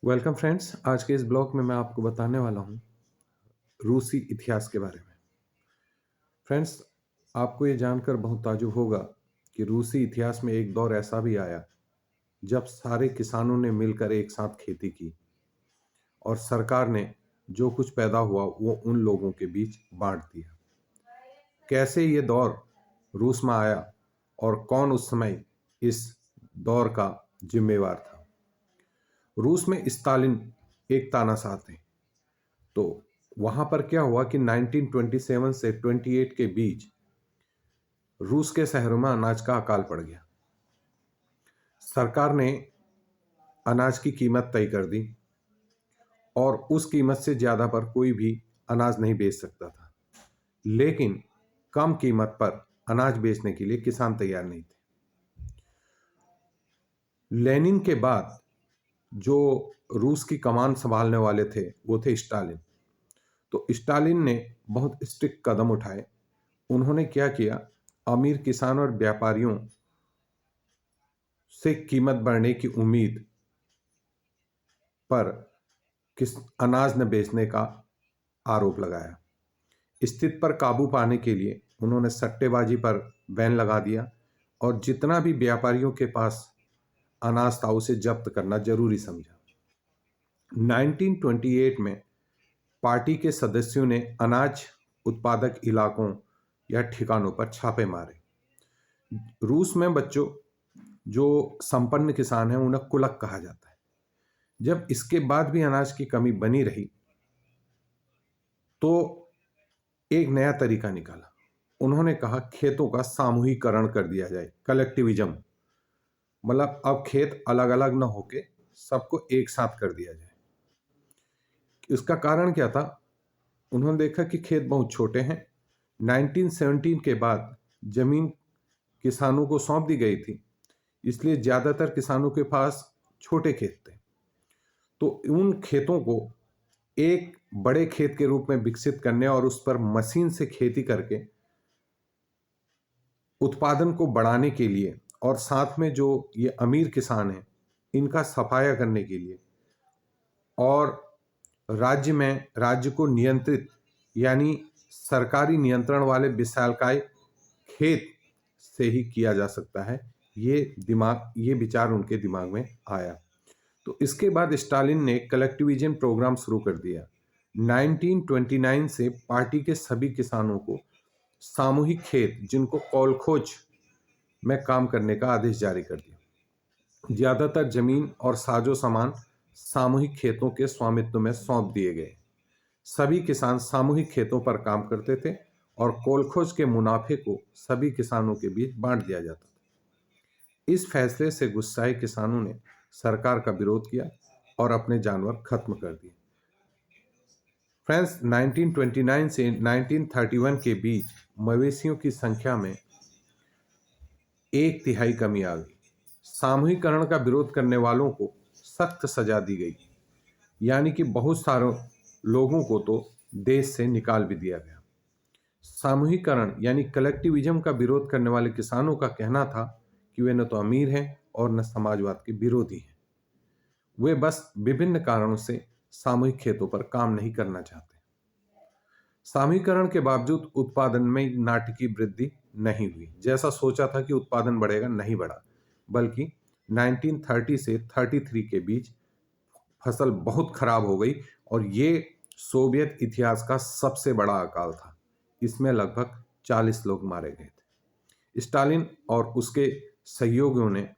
Welcome friends. आज के इस ब्लॉग में मैं आपको बताने वाला हूँ रूसी इतिहास के बारे में। फ्रेंड्स, आपको ये जानकर बहुत ताज्जुब होगा कि रूसी इतिहास में एक दौर ऐसा भी आया जब सारे किसानों ने मिलकर एक साथ खेती की और सरकार ने जो कुछ पैदा हुआ वो उन लोगों के बीच बांट दिया। कैसे ये दौर रूस में आया और कौन उस समय इस दौर का जिम्मेवार था। रूस में स्टालिन एक तानाशाह थे। तो वहां पर क्या हुआ कि 1927 से 28 के बीच रूस के शहरों में अनाज का अकाल पड़ गया। सरकार ने अनाज की कीमत तय कर दी और उस कीमत से ज्यादा पर कोई भी अनाज नहीं बेच सकता था। लेकिन कम कीमत पर अनाज बेचने के लिए किसान तैयार नहीं थे। लेनिन के बाद जो रूस की कमान संभालने वाले थे वो थे स्टालिन। तो स्टालिन ने बहुत स्ट्रिक्ट कदम उठाए। उन्होंने क्या किया, अमीर किसान और व्यापारियों से कीमत बढ़ने की उम्मीद पर किस अनाज न बेचने का आरोप लगाया। स्थिति पर काबू पाने के लिए उन्होंने सट्टेबाजी पर बैन लगा दिया और जितना भी व्यापारियों के पास अनाज था उसे जब्त करना जरूरी समझा। 1928 में पार्टी के सदस्यों ने अनाज उत्पादक इलाकों या ठिकानों पर छापे मारे। रूस में बच्चों, जो संपन्न किसान हैं उन्हें कुलक कहा जाता है। जब इसके बाद भी अनाज की कमी बनी रही तो एक नया तरीका निकाला। उन्होंने कहा खेतों का सामूहिकरण कर दिया जाए, कलेक्टिविज्म। मतलब अब खेत अलग अलग न होके सबको एक साथ कर दिया जाए। इसका कारण क्या था? उन्होंने देखा कि खेत बहुत छोटे हैं। 1917 के बाद जमीन किसानों को सौंप दी गई थी, इसलिए ज्यादातर किसानों के पास छोटे खेत थे। तो उन खेतों को एक बड़े खेत के रूप में विकसित करने और उस पर मशीन से खेती करके उत्पादन को बढ़ाने के लिए और साथ में जो ये अमीर किसान हैं इनका सफाया करने के लिए और राज्य को नियंत्रित यानी सरकारी नियंत्रण वाले विशालकाय खेत से ही किया जा सकता है, ये विचार उनके दिमाग में आया। तो इसके बाद स्टालिन ने कलेक्टिविज्म प्रोग्राम शुरू कर दिया। 1929 से पार्टी के सभी किसानों को सामूहिक खेत, जिनको कॉलखोज में काम करने का आदेश जारी कर दिया। ज्यादातर जमीन और साजो सामान सामूहिक खेतों के स्वामित्व में सौंप दिए गए। सभी किसान सामूहिक खेतों पर काम करते थे और कॉलखोज के मुनाफे को सभी किसानों के बीच बांट दिया जाता था। इस फैसले से गुस्साए किसानों ने सरकार का विरोध किया और अपने जानवर खत्म कर दिए। फ्रेंड्स, 1929 से 1931 के बीच मवेशियों की संख्या में 1/3 कमी आ गई। सामूहिकरण का विरोध करने वालों को सख्त सजा दी गई, यानी कि बहुत सारे लोगों को तो देश से निकाल भी दिया गया। सामूहिकरण यानी कलेक्टिविज्म का विरोध करने वाले किसानों का कहना था कि वे न तो अमीर हैं और न समाजवाद के विरोधी हैं। वे बस विभिन्न कारणों से सामूहिक खेतों पर काम नहीं करना चाहते। सामूहिकरण के बावजूद उत्पादन में नाटकीय वृद्धि नहीं हुई। जैसा सोचा था कि उत्पादन बढ़ेगा, नहीं बढ़ा, बल्कि 1930 से 33 के बीच फसल बहुत खराब हो गई और ये सोवियत इतिहास का सबसे बड़ा अकाल था। इसमें लगभग 40 लोग मारे गए थे। स्टालिन और उसके सहयोगियों ने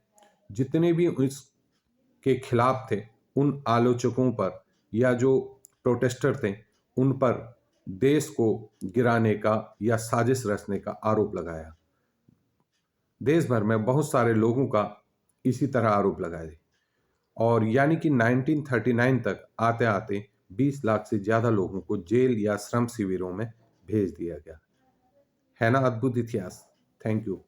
जितने भी इसके खिलाफ थे उन आलोचकों पर या जो प्रोटेस्टर थे उन पर देश को गिराने का या साजिश रचने का आरोप लगाया। देश भर में बहुत सारे लोगों का इसी तरह आरोप लगाए और यानी कि 1939 तक आते आते 20 लाख से ज्यादा लोगों को जेल या श्रम शिविरों में भेज दिया गया। है ना अद्भुत इतिहास। Thank you.